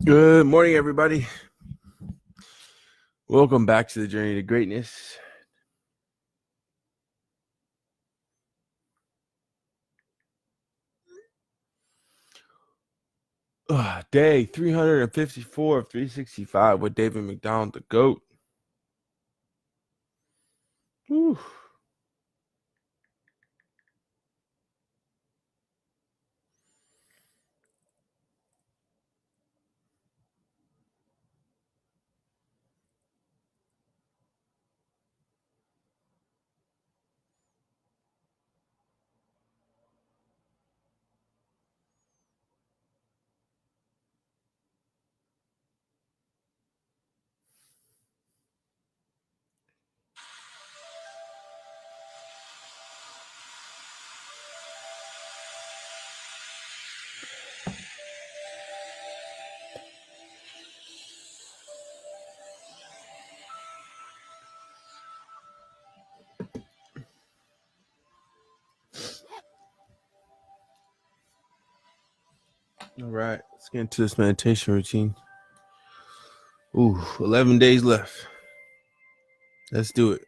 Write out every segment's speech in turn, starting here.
Good morning, everybody. Welcome back to the Journey to Greatness. Day 354 of 365 with David McDonald, the GOAT. Whew. All right, let's get into this meditation routine. 11 days left. Let's do it.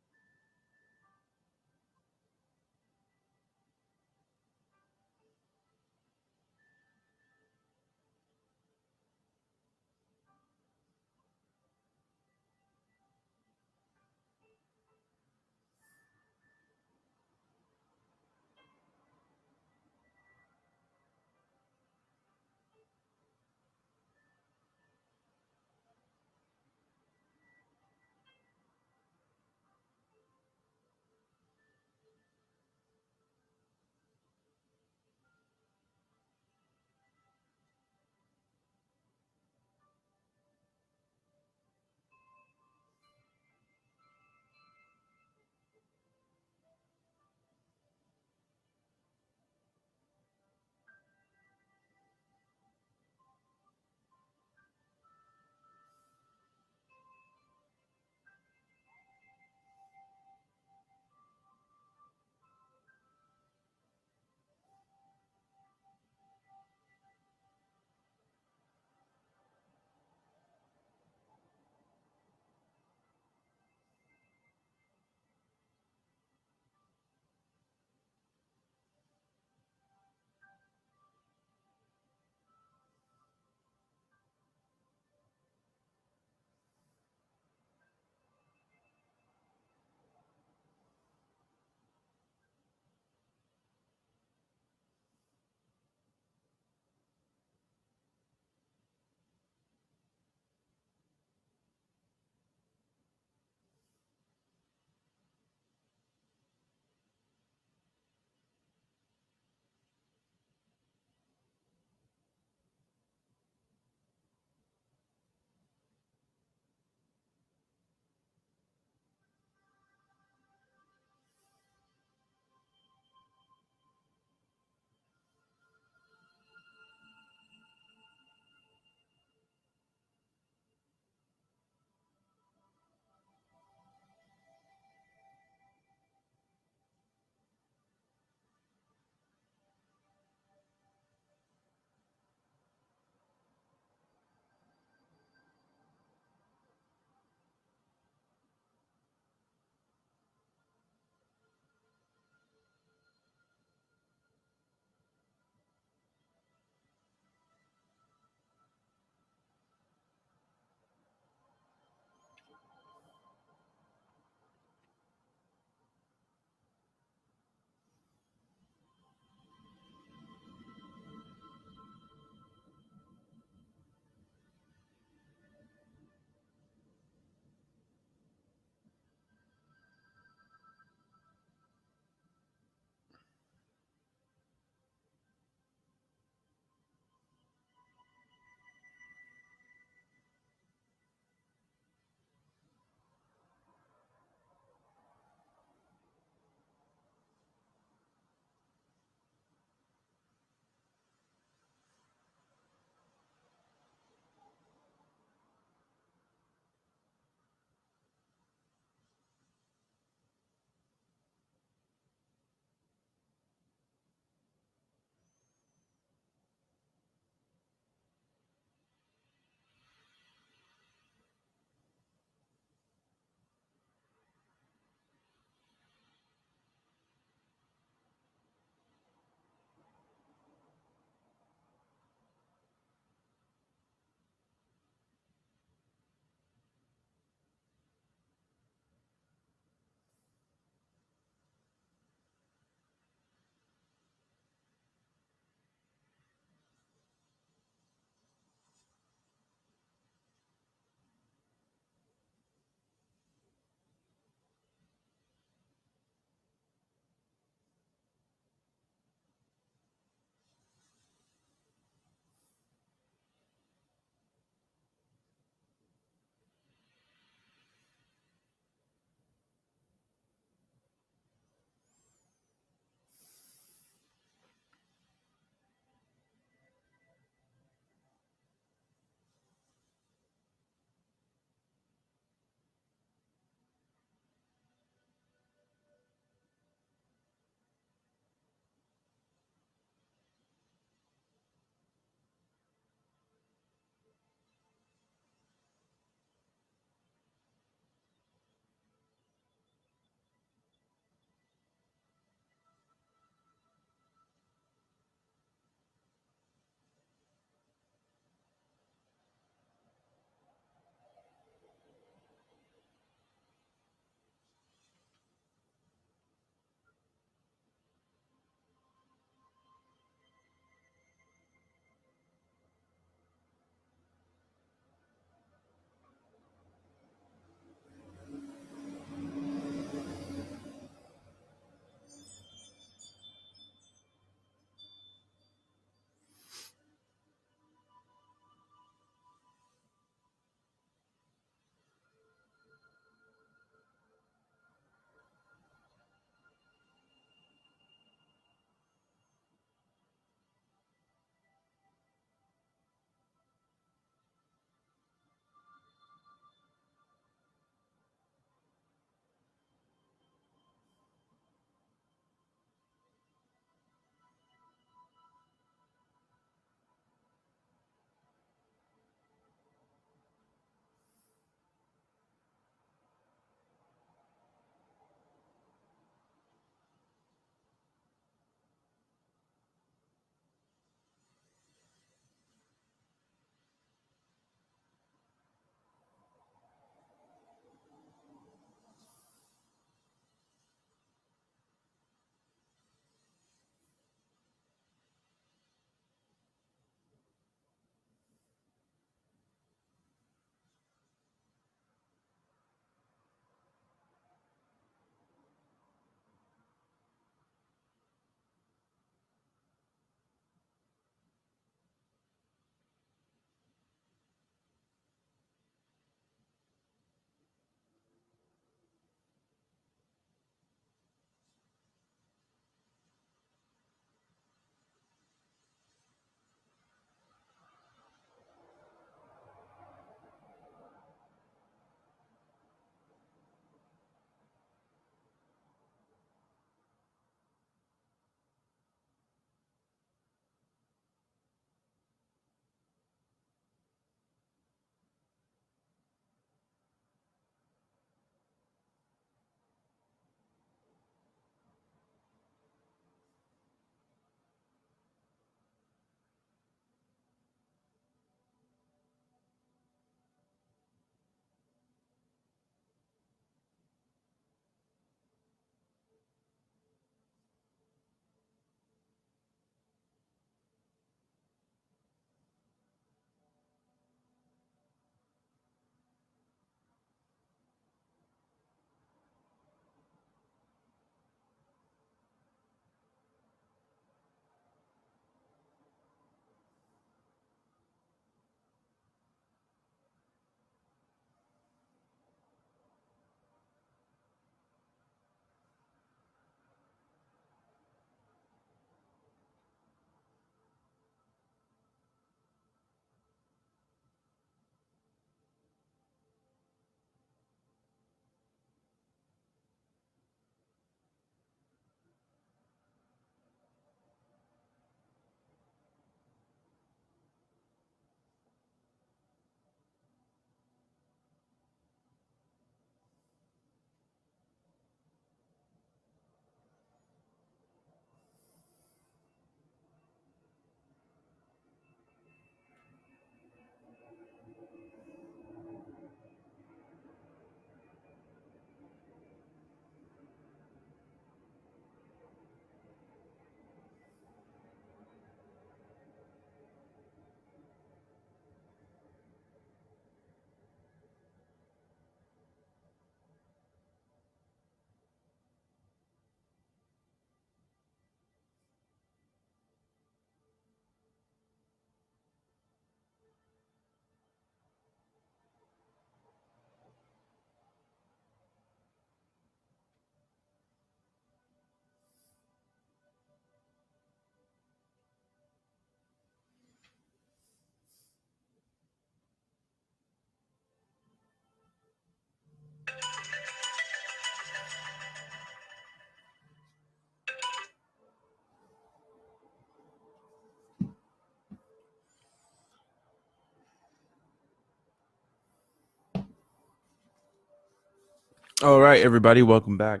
All right, everybody, welcome back.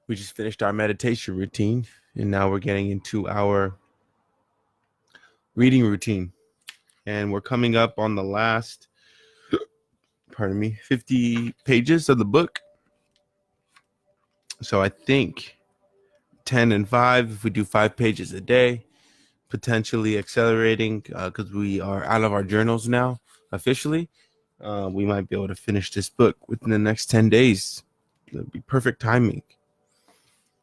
We just finished our meditation routine, and now we're getting into our reading routine. And we're coming up on the last, 50 pages of the book. So I think 10 and 5, if we do 5 pages a day, potentially accelerating because we are out of our journals now officially. We might be able to finish this book within the next 10 days. That'd be perfect timing.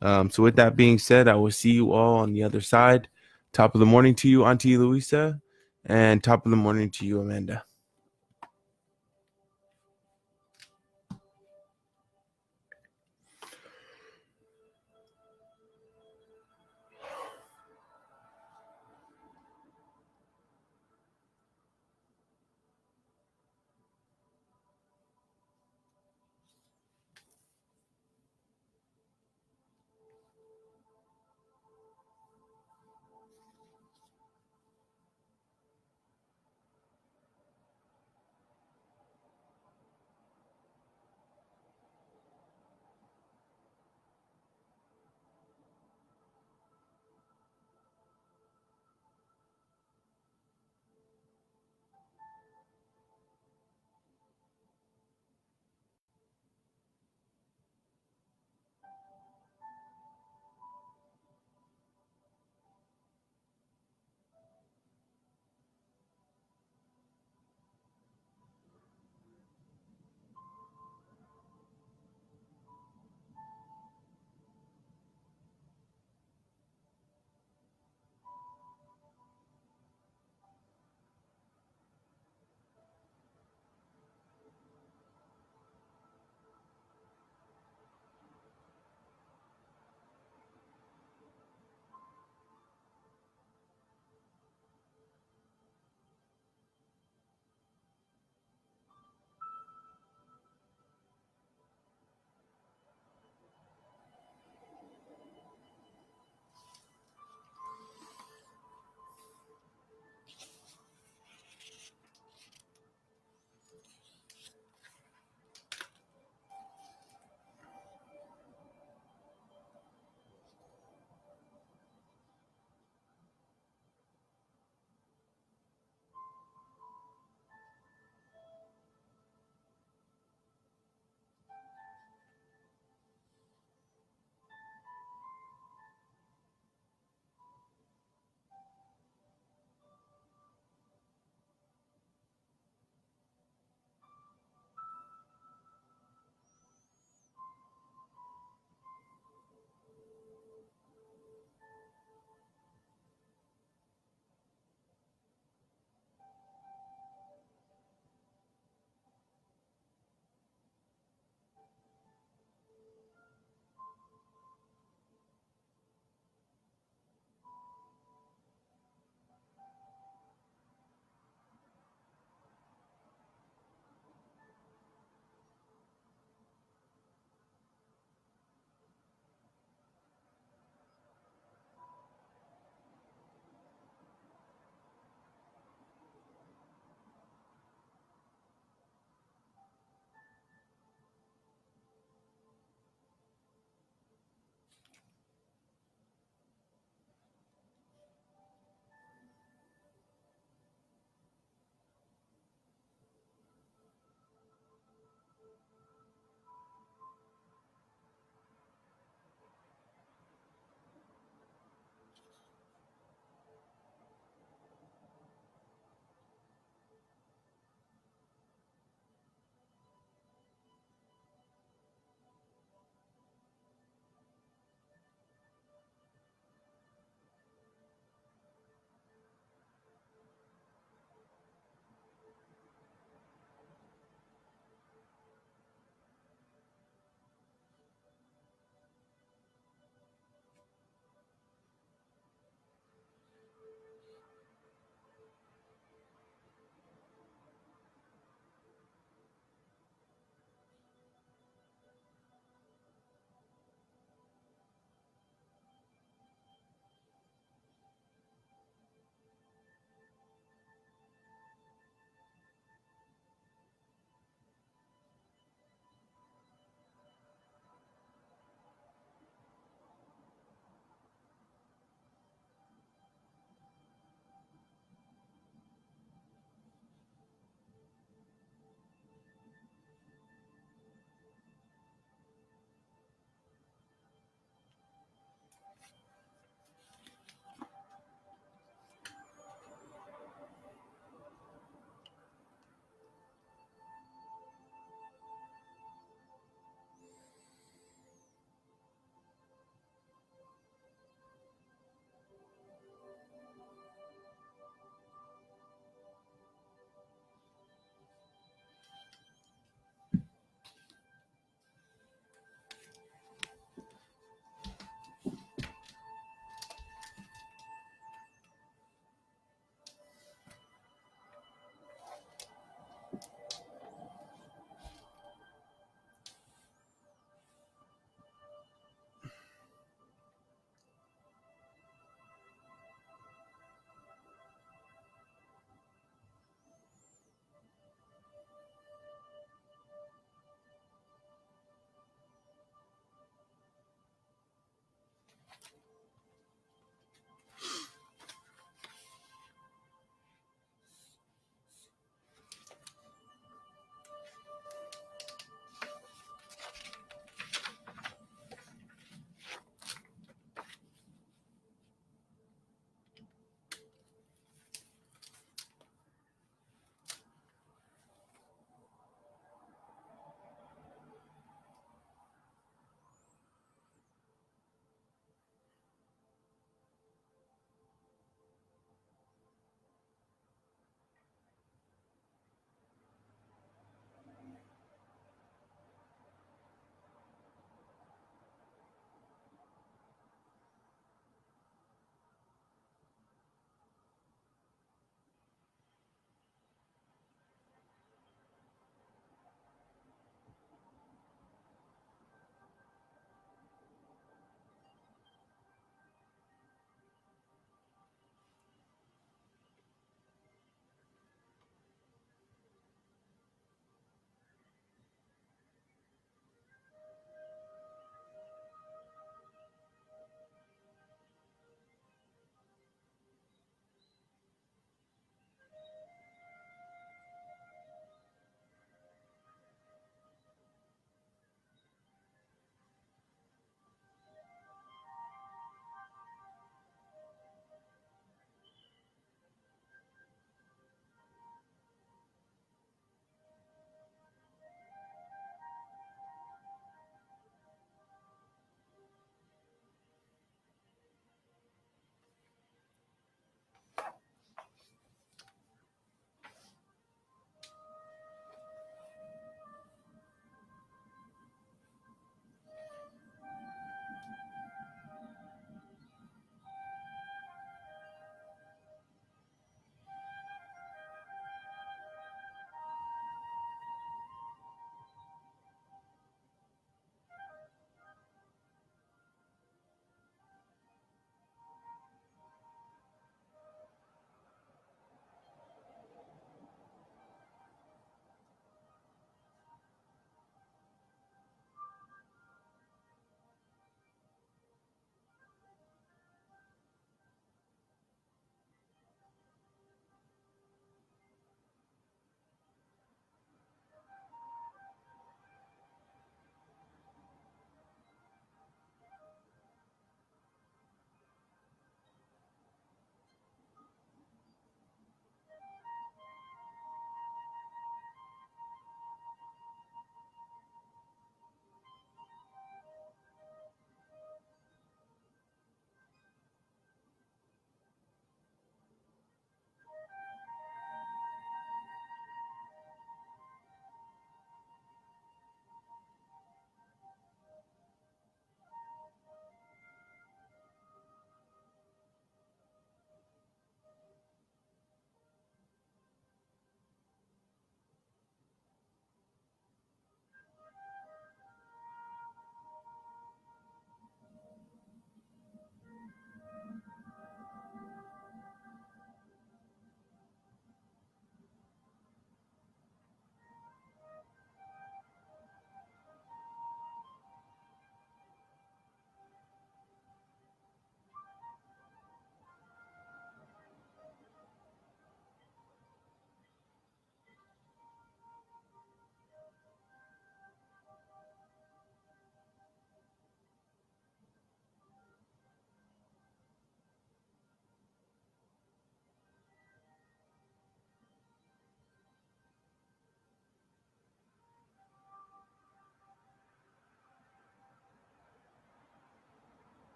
So with that being said, I will see you all on the other side. Top of the morning to you, Auntie Luisa, and top of the morning to you, Amanda.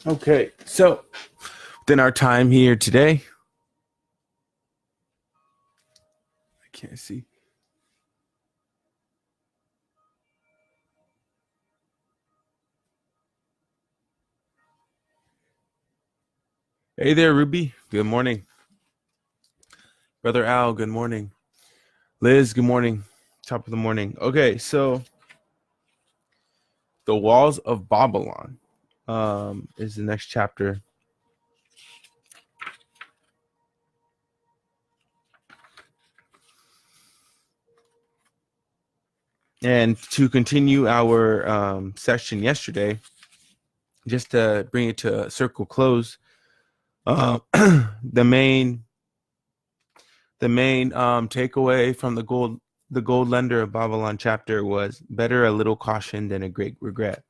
Okay, so within our time here today, I can't see. Hey there, Ruby. Good morning. Brother Al, good morning. Liz, good morning. Top of the morning. Okay, so the walls of Babylon is the next chapter. And to continue our session yesterday, just to bring it to a circle close, the main takeaway from the gold lender of Babylon chapter was better a little caution than a great regret.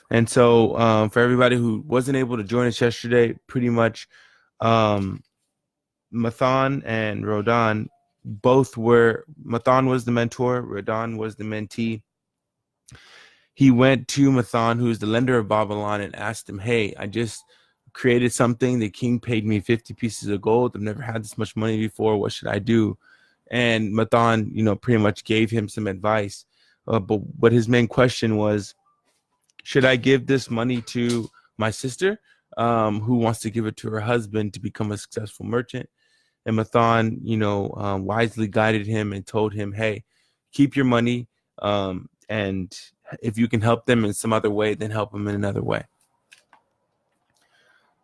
And so for everybody who wasn't able to join us yesterday, pretty much Mathan and Rodan Mathan was the mentor, Rodan was the mentee. He went to Mathan, who's the lender of Babylon, and asked him, hey, I just created something. The king paid me 50 pieces of gold. I've never had this much money before. What should I do? And Mathan, pretty much gave him some advice. But his main question was, should I give this money to my sister, who wants to give it to her husband to become a successful merchant? And Mathan, wisely guided him and told him, hey, keep your money. And if you can help them in some other way, then help them in another way.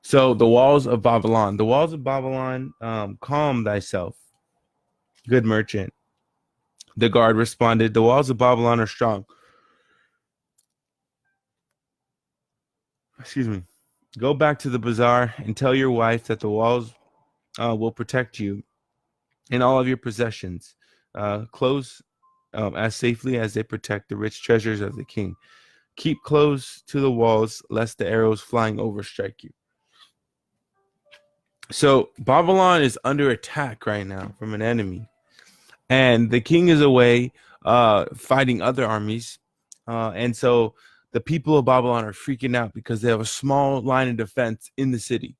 So the walls of Babylon, calm thyself, good merchant. The guard responded, the walls of Babylon are strong. Excuse me. Go back to the bazaar and tell your wife that the walls will protect you and all of your possessions. Close as safely as they protect the rich treasures of the king. Keep close to the walls, lest the arrows flying over strike you. So Babylon is under attack right now from an enemy, and the king is away fighting other armies, and so the people of Babylon are freaking out because they have a small line of defense in the city,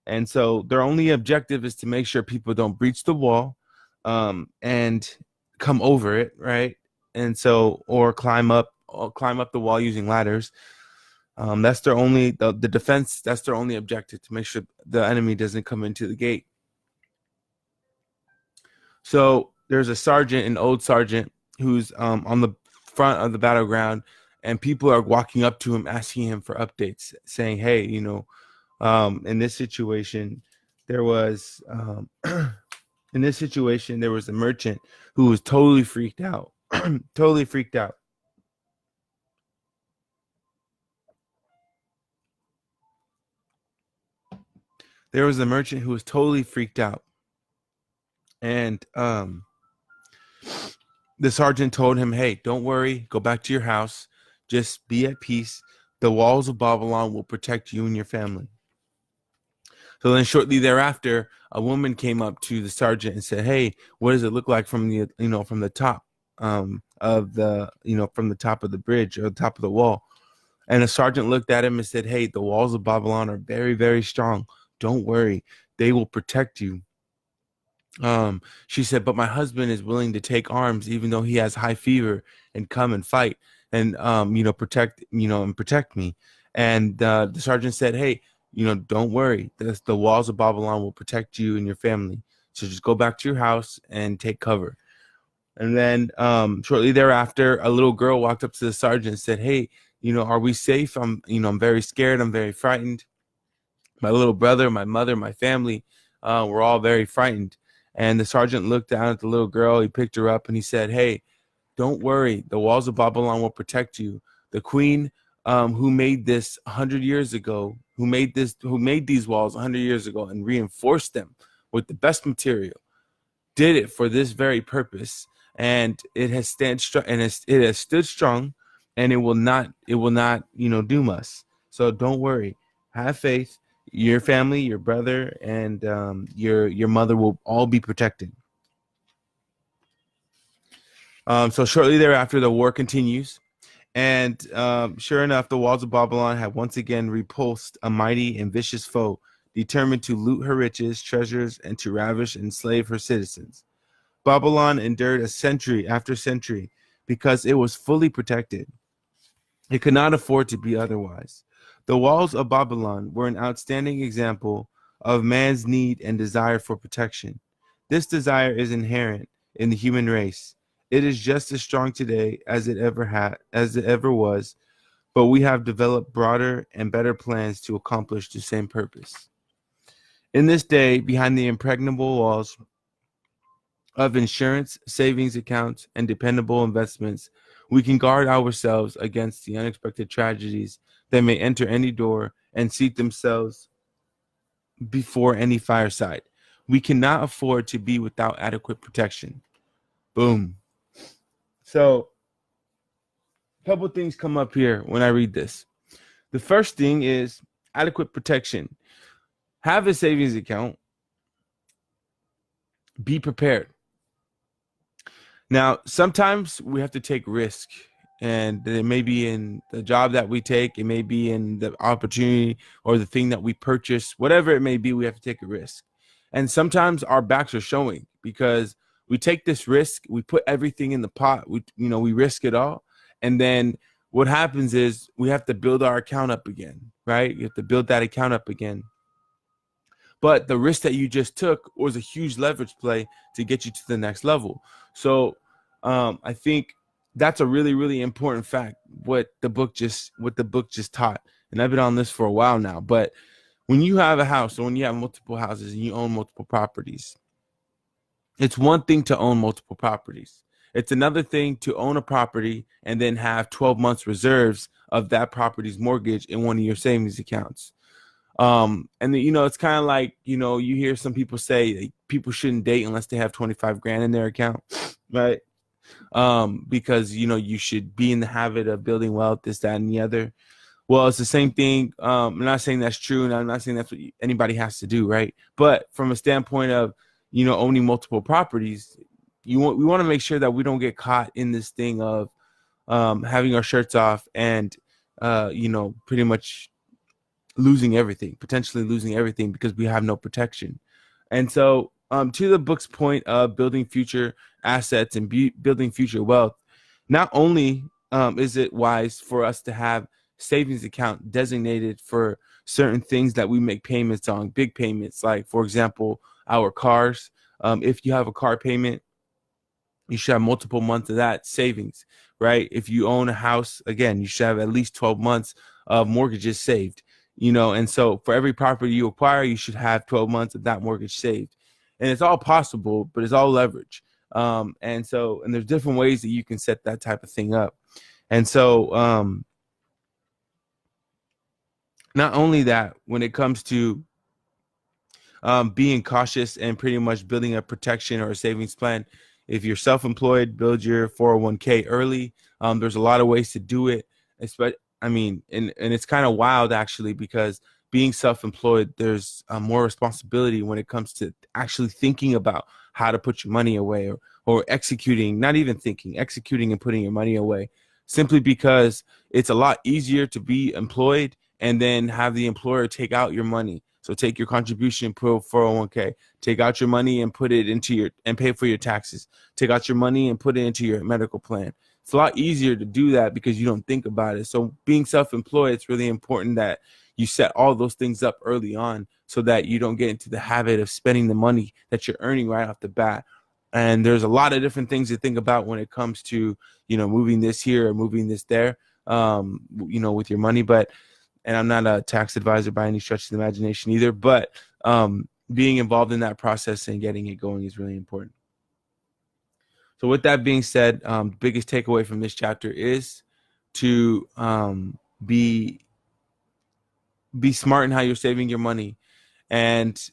and so their only objective is to make sure people don't breach the wall, and come over it, right? And so, or climb up the wall using ladders. That's their only the defense. That's their only objective, to make sure the enemy doesn't come into the gate. So there's a sergeant, an old sergeant, who's on the front of the battleground, and people are walking up to him, asking him for updates, saying, "Hey, in this situation, there was in this situation there was a merchant who was totally freaked out, totally freaked out." There was a merchant who was totally freaked out, and the sergeant told him, "Hey, don't worry. Go back to your house. Just be at peace. The walls of Babylon will protect you and your family." So then shortly thereafter, a woman came up to the sergeant and said, "Hey, what does it look like from the top of the, from the top of the bridge or the top of the wall?" And the sergeant looked at him and said, "Hey, the walls of Babylon are very, very strong. Don't worry. They will protect you." She said, "But my husband is willing to take arms, even though he has high fever, and come and fight and, protect me." And the sergeant said, "Hey, don't worry. The walls of Babylon will protect you and your family. So just go back to your house and take cover." And then shortly thereafter, a little girl walked up to the sergeant and said, "Hey, are we safe? I'm very scared. I'm very frightened. My little brother, my mother, my family, were all very frightened." And the sergeant looked down at the little girl. He picked her up and he said, "Hey, don't worry. The walls of Babylon will protect you. The queen who made this 100 years ago, who made these walls 100 years ago and reinforced them with the best material, did it for this very purpose, and it has it has stood strong, and it will not doom us. So don't worry. Have faith. Your family, your brother, and your mother will all be protected." So shortly thereafter, the war continues. And sure enough, the walls of Babylon had once again repulsed a mighty and vicious foe, determined to loot her riches, treasures, and to ravish and enslave her citizens. Babylon endured a century after century because it was fully protected. It could not afford to be otherwise. The walls of Babylon were an outstanding example of man's need and desire for protection. This desire is inherent in the human race. It is just as strong today as it ever was, but we have developed broader and better plans to accomplish the same purpose. In this day, behind the impregnable walls of insurance, savings accounts, and dependable investments, we can guard ourselves against the unexpected tragedies that may enter any door and seat themselves before any fireside. We cannot afford to be without adequate protection. Boom. So, a couple things come up here when I read this. The first thing is adequate protection. Have a savings account. Be prepared. Now, sometimes we have to take risk, and it may be in the job that we take, it may be in the opportunity or the thing that we purchase, whatever it may be, we have to take a risk. And sometimes our backs are showing because we take this risk, we put everything in the pot, we risk it all, and then what happens is we have to build our account up again, right? You have to build that account up again. But the risk that you just took was a huge leverage play to get you to the next level. So I think that's a really, really important fact, what the book just taught. And I've been on this for a while now. But when you have a house or when you have multiple houses and you own multiple properties, it's one thing to own multiple properties. It's another thing to own a property and then have 12 months reserves of that property's mortgage in one of your savings accounts. And then, it's kind of like, you hear some people say like, people shouldn't date unless they have 25 grand in their account, right? Because, you should be in the habit of building wealth, this, that, and the other. Well, it's the same thing. I'm not saying that's true, and I'm not saying that's what anybody has to do, right? But from a standpoint of, owning multiple properties, we want to make sure that we don't get caught in this thing of having our shirts off and, pretty much potentially losing everything because we have no protection. And so, to the book's point of building future assets and building future wealth, not only is it wise for us to have savings account designated for certain things that we make payments on, big payments, like, for example, our cars. If you have a car payment, you should have multiple months of that savings, right? If you own a house, again, you should have at least 12 months of mortgages saved, and so for every property you acquire, you should have 12 months of that mortgage saved. And it's all possible, but it's all leverage. And there's different ways that you can set that type of thing up. And so, not only that, when it comes to being cautious and pretty much building a protection or a savings plan, if you're self-employed, build your 401k early. There's a lot of ways to do it. And it's kind of wild actually, because being self-employed, there's more responsibility when it comes to actually thinking about how to put your money away, or executing, not even thinking, executing and putting your money away, simply because it's a lot easier to be employed and then have the employer take out your money. So take your contribution, put 401k, take out your money and put it into and pay for your taxes. Take out your money and put it into your medical plan. It's a lot easier to do that because you don't think about it. So being self-employed, it's really important that you set all those things up early on so that you don't get into the habit of spending the money that you're earning right off the bat. And there's a lot of different things to think about when it comes to, moving this here or moving this there, with your money. And I'm not a tax advisor by any stretch of the imagination either, but being involved in that process and getting it going is really important. So with that being said, biggest takeaway from this chapter is to be smart in how you're saving your money, and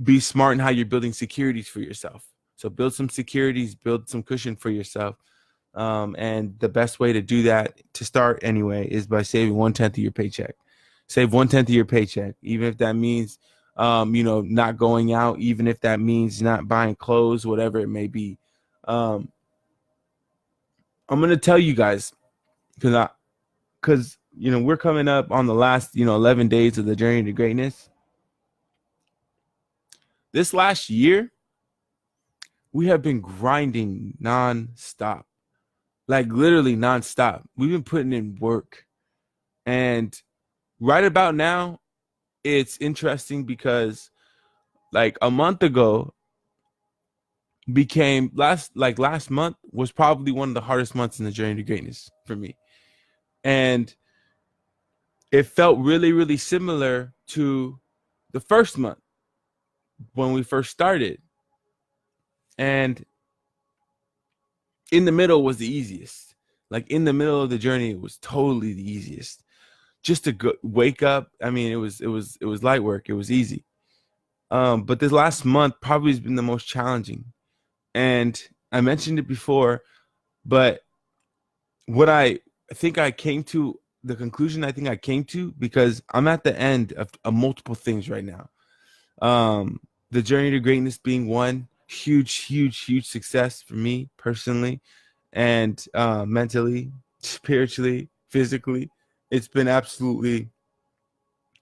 be smart in how you're building securities for yourself. So build some securities, build some cushion for yourself. And the best way to do that, to start anyway, is by saving 1/10 of your paycheck. Save 1/10 of your paycheck, even if that means, not going out, even if that means not buying clothes, whatever it may be. I'm going to tell you guys, because we're coming up on the last, 11 days of the journey to greatness. This last year, we have been grinding nonstop. Like literally nonstop. We've been putting in work. And right about now, it's interesting because like a month ago last month was probably one of the hardest months in the journey to greatness for me. And it felt really, really similar to the first month when we first started. And in the middle was the easiest. Like in the middle of the journey, it was totally the easiest. Just to wake up. I mean, it was light work. It was easy. But this last month probably has been the most challenging. And I mentioned it before, but what I think I came to, the conclusion I think I came to, because I'm at the end of multiple things right now. The journey to greatness being one huge success for me personally, and mentally, spiritually, physically. It's been absolutely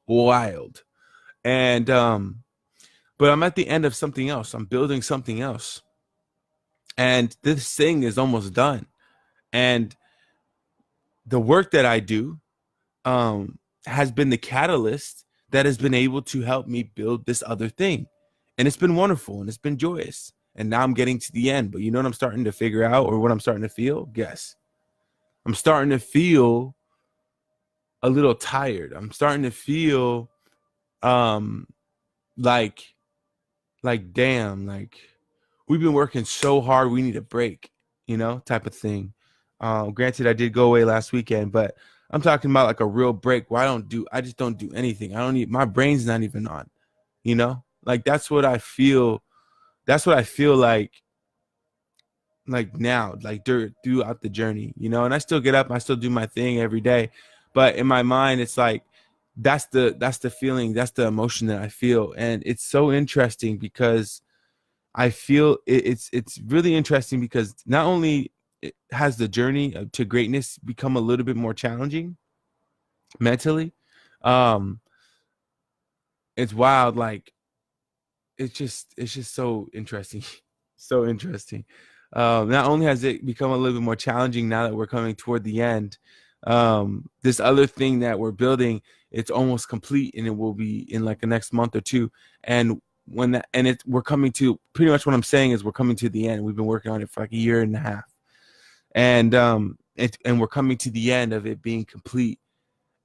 wild. And but I'm at the end of something else. I'm building something else. And this thing is almost done. And the work that I do has been the catalyst that has been able to help me build this other thing. And it's been wonderful and it's been joyous. And now I'm getting to the end. But you know what I'm starting to figure out, or what I'm starting to feel? Guess. I'm starting to feel a little tired. I'm starting to feel um like damn, like we've been working so hard, we need a break, type of thing. Granted, I did go away last weekend, but I'm talking about like a real break where I just don't do anything. I don't need, my brain's not even on, like that's what I feel. That's what I feel like now, like throughout the journey, and I still get up, I still do my thing every day. But in my mind, it's like that's the feeling, that's the emotion that I feel. And it's so interesting because I feel it's really interesting because not only has the journey to greatness become a little bit more challenging mentally, um, it's wild. Like it's just so interesting, so interesting. Not only has it become a little bit more challenging now that we're coming toward the end, this other thing that we're building, it's almost complete, and it will be in like the next month or two. And we're coming to, pretty much what I'm saying is we're coming to the end. We've been working on it for like a year and a half, and we're coming to the end of it being complete.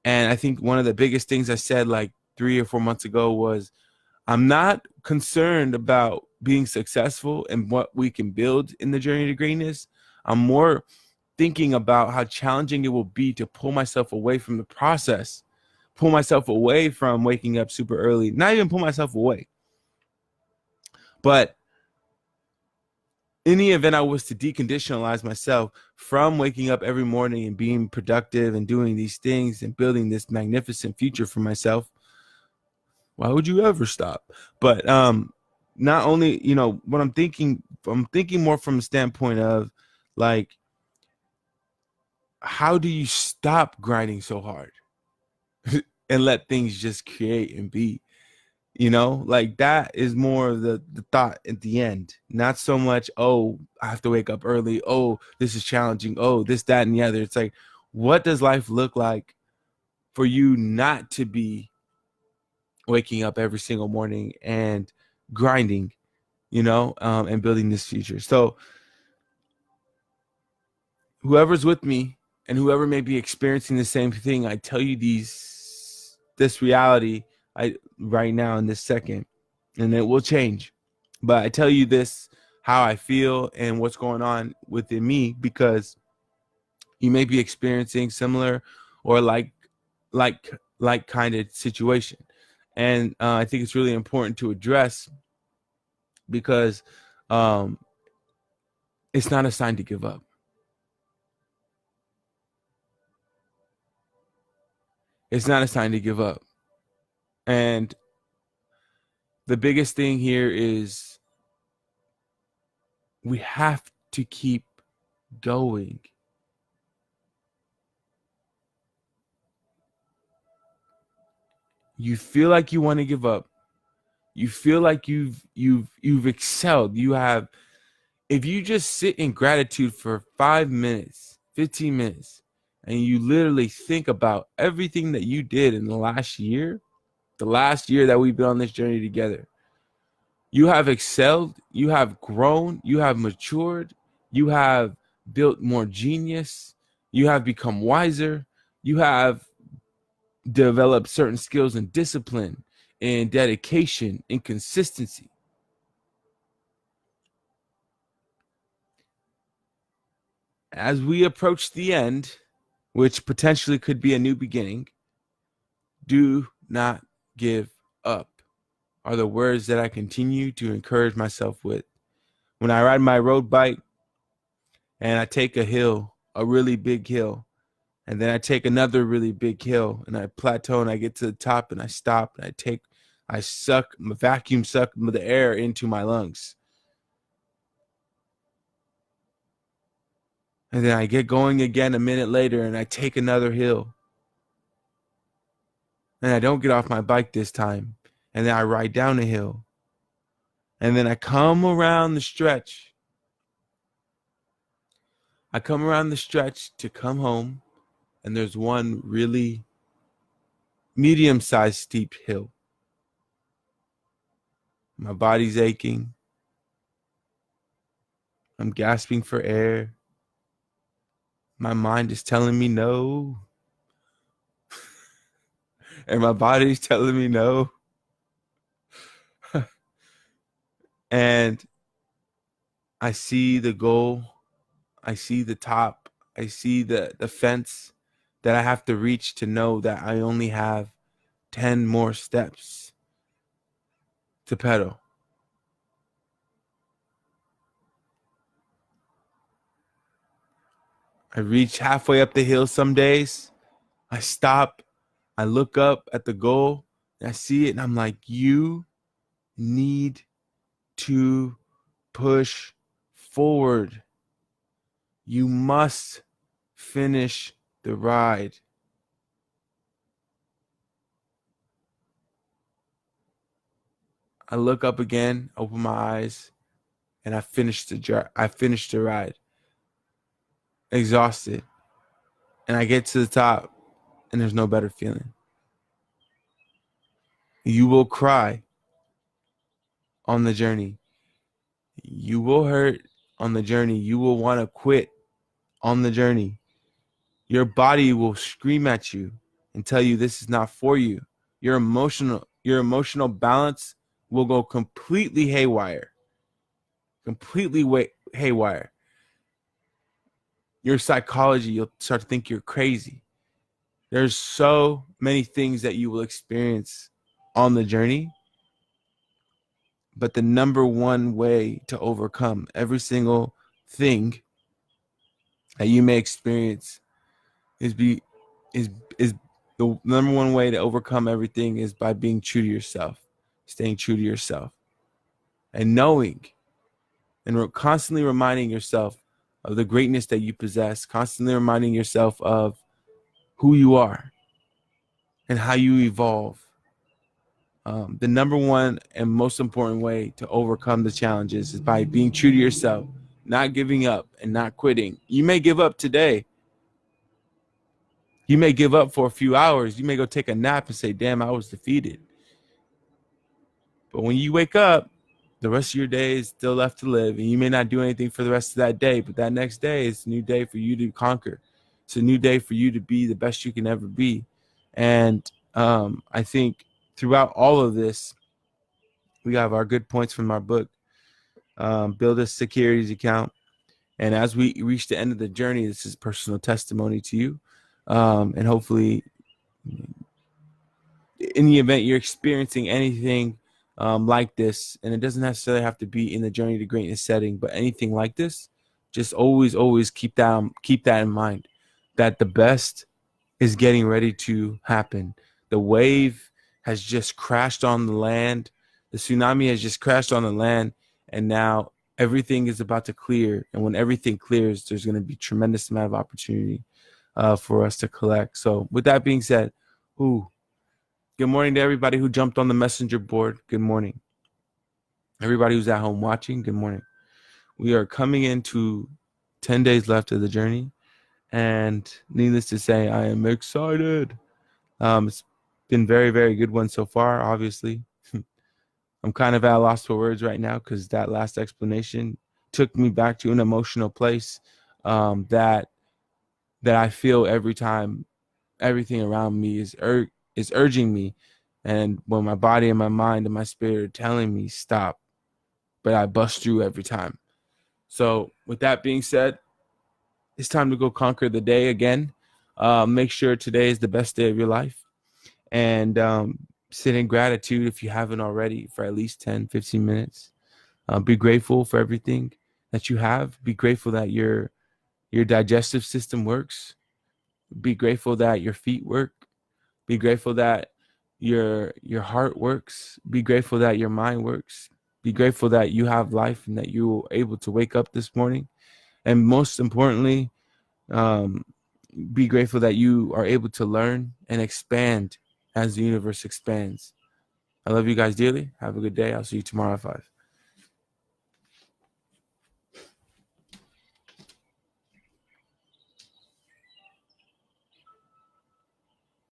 And I think one of the biggest things I said like 3 or 4 months ago was, I'm not concerned about being successful and what we can build in the journey to greatness. I'm more thinking about how challenging it will be to pull myself away from the process, pull myself away from waking up super early, not even pull myself away. But in the event I was to deconditionalize myself from waking up every morning and being productive and doing these things and building this magnificent future for myself, why would you ever stop? But not only, what I'm thinking more from a standpoint of like, how do you stop grinding so hard and let things just create and be? Like that is more of the thought at the end, not so much, oh, I have to wake up early, oh, this is challenging, oh, this, that, and the other. It's like, what does life look like for you not to be waking up every single morning and grinding, and building this future? So whoever's with me and whoever may be experiencing the same thing, I tell you this reality, I right now in this second, and it will change. But I tell you this, how I feel and what's going on within me, because you may be experiencing similar or like like kind of situation. And I think it's really important to address, because um, it's not a sign to give up. It's not a sign to give up. And the biggest thing here is we have to keep going. You feel like you want to give up. You feel like you've excelled. You have, if you just sit in gratitude for 5 minutes, 15 minutes, and you literally think about everything that you did in the last year that we've been on this journey together, you have excelled, you have grown, you have matured, you have built more genius, you have become wiser, you have developed certain skills and discipline and dedication and consistency. As we approach the end, which potentially could be a new beginning, do not give up are the words that I continue to encourage myself with. When I ride my road bike and I take a hill, a really big hill, and then I take another really big hill and I plateau and I get to the top and I stop and I vacuum suck the air into my lungs. And then I get going again a minute later and I take another hill. And I don't get off my bike this time. And then I ride down a hill. And then I come around the stretch. I come around the stretch to come home. And there's one really medium-sized steep hill. My body's aching. I'm gasping for air. My mind is telling me no. And my body's telling me no. And I see the goal. I see the top. I see the fence that I have to reach to know that I only have 10 more steps to pedal. I reach halfway up the hill some days. I stop. I look up at the goal and I see it and I'm like, you need to push forward. You must finish the ride. I look up again, open my eyes, and I finished the ride, exhausted. And I get to the top, and there's no better feeling. You will cry on the journey. You will hurt on the journey. You will want to quit on the journey. Your body will scream at you and tell you this is not for you. Your emotional balance will go completely haywire. Haywire. Your psychology, you'll start to think you're crazy. There's so many things that you will experience on the journey, but the number one way to overcome every single thing that you may experience is is the number one way to overcome everything is by being true to yourself, staying true to yourself, and knowing and constantly reminding yourself of the greatness that you possess, constantly reminding yourself of who you are and how you evolve. The number one and most important way to overcome the challenges is by being true to yourself, not giving up and not quitting. You may give up today. You may give up for a few hours. You may go take a nap and say, damn, I was defeated. But when you wake up, the rest of your day is still left to live, and you may not do anything for the rest of that day, but that next day is a new day for you to conquer. It's a new day for you to be the best you can ever be. And I think throughout all of this, we have our good points from our book, Build a Securities Account. And as we reach the end of the journey, this is personal testimony to you. And hopefully, in the event you're experiencing anything like this, and it doesn't necessarily have to be in the journey to greatness setting, but anything like this, just always keep that in mind, that the best is getting ready to happen. The wave has just crashed on the land. The tsunami has just crashed on the land, and now everything is about to clear. And when everything clears, there's going to be tremendous amount of opportunity for us to collect. So with that being said, good morning to everybody who jumped on the messenger board. Good morning. Everybody who's at home watching, good morning. We are coming into 10 days left of the journey. And needless to say, I am excited. It's been very, very good one so far, obviously. I'm kind of at a loss for words right now because that last explanation took me back to an emotional place that I feel every time everything around me is urging me. And when my body and my mind and my spirit are telling me stop, but I bust through every time. So with that being said, it's time to go conquer the day again. Make sure today is the best day of your life. And sit in gratitude if you haven't already for at least 10, 15 minutes. Be grateful for everything that you have. Be grateful that your digestive system works. Be grateful that your feet work. Be grateful that your heart works. Be grateful that your mind works. Be grateful that you have life and that you were able to wake up this morning. And most importantly, be grateful that you are able to learn and expand as the universe expands. I love you guys dearly. Have a good day. I'll see you tomorrow at 5.